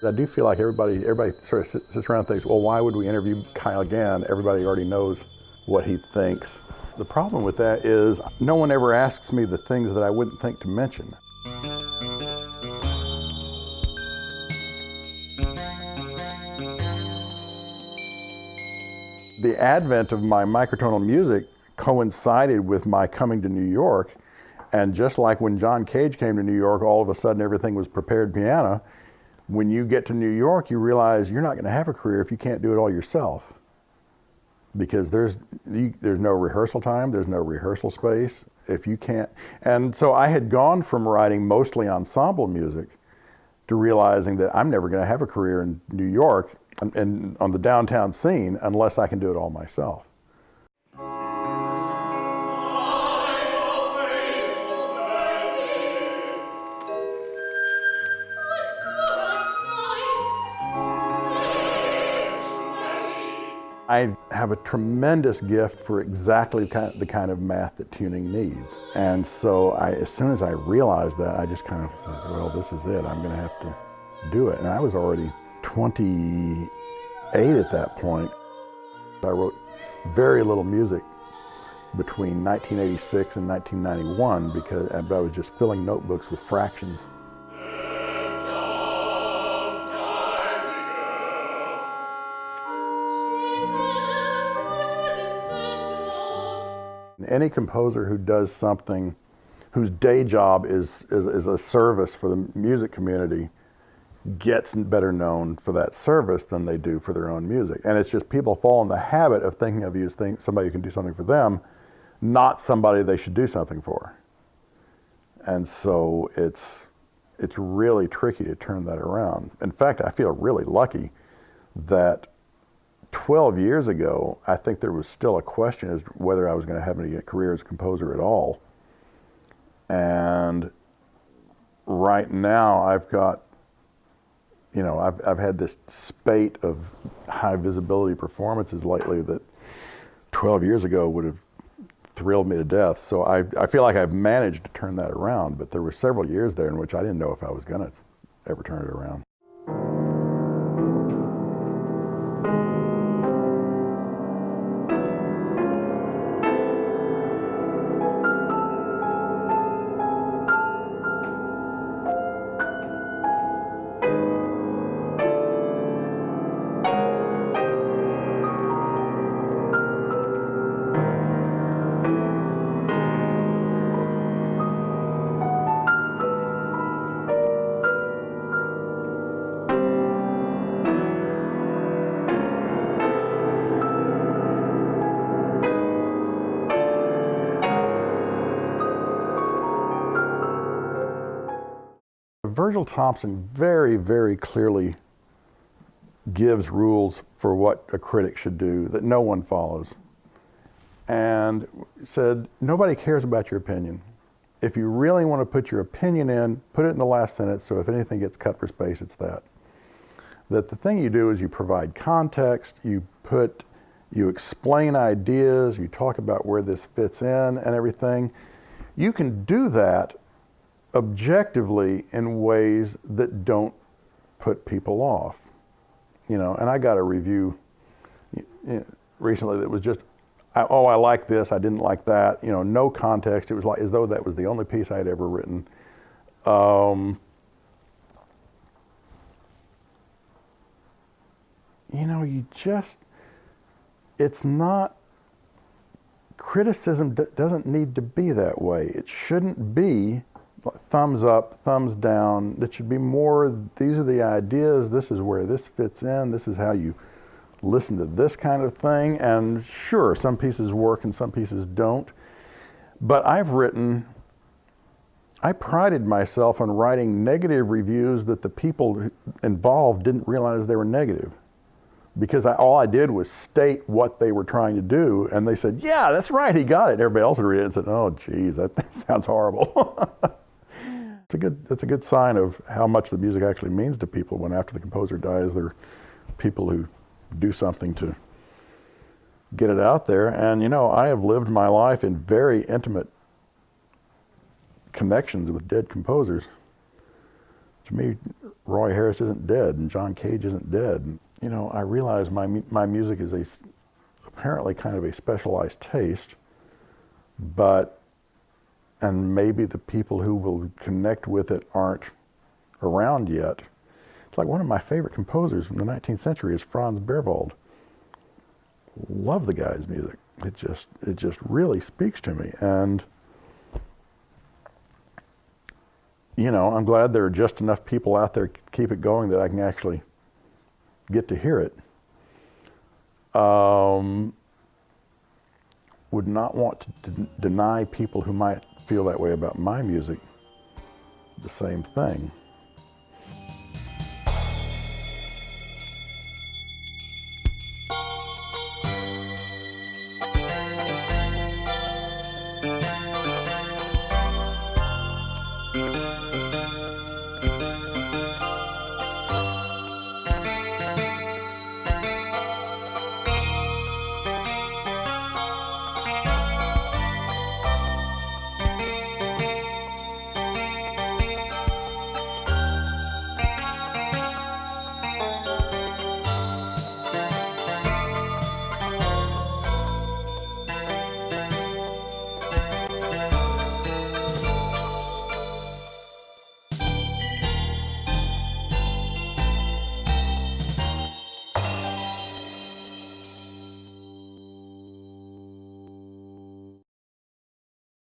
I do feel like everybody sort of sits around and thinks, well, why would we interview Kyle Gann? Everybody already knows what he thinks. The problem with that is no one ever asks me the things that I wouldn't think to mention. The advent of my microtonal music coincided with my coming to New York, and just like when John Cage came to New York, all of a sudden everything was prepared piano. When you get to New York, you realize you're not going to have a career if you can't do it all yourself, because there's no rehearsal time, there's no rehearsal space if you can't. And so I had gone from writing mostly ensemble music to realizing that I'm never going to have a career in New York and on the downtown scene unless I can do it all myself. I have a tremendous gift for exactly the kind of math that tuning needs. And so as soon as I realized that, I just kind of thought, well, this is it. I'm going to have to do it. And I was already 28 at that point. I wrote very little music between 1986 and 1991 because I was just filling notebooks with fractions. Any composer who does something whose day job is a service for the music community gets better known for that service than they do for their own music. And it's just people fall in the habit of thinking of you as somebody who can do something for them, not somebody they should do something for. And so it's really tricky to turn that around. In fact, I feel really lucky that 12 years ago, I think there was still a question as to whether I was going to have any career as a composer at all. And right now, I've got, I've had this spate of high visibility performances lately that 12 years ago would have thrilled me to death. So I feel like I've managed to turn that around, but there were several years there in which I didn't know if I was going to ever turn it around. Virgil Thompson very, very clearly gives rules for what a critic should do that no one follows. And said, nobody cares about your opinion. If you really want to put your opinion in, put it in the last sentence, so if anything gets cut for space, it's that. That the thing you do is you provide context, you explain ideas, you talk about where this fits in and everything. You can do that objectively in ways that don't put people off. And I got a review recently that was just, oh, I like this, I didn't like that, no context. It was like as though that was the only piece I had ever written. It's not, criticism doesn't need to be that way. It shouldn't be thumbs up, thumbs down. It should be more, these are the ideas, this is where this fits in, this is how you listen to this kind of thing. And sure, some pieces work and some pieces don't. But I prided myself on writing negative reviews that the people involved didn't realize they were negative. Because all I did was state what they were trying to do, and they said, yeah, that's right, he got it. And everybody else would read it and said, oh, geez, that sounds horrible. It's a good sign of how much the music actually means to people when after the composer dies, there are people who do something to get it out there. And I have lived my life in very intimate connections with dead composers. To me, Roy Harris isn't dead, and John Cage isn't dead. And, you know, I realize my music is apparently kind of a specialized taste, and maybe the people who will connect with it aren't around yet. It's like one of my favorite composers from the 19th century is Franz Berwald. Love the guy's music. It just really speaks to me. And, you know, I'm glad there are just enough people out there to keep it going that I can actually get to hear it. Would not want to deny people who might feel that way about my music the same thing.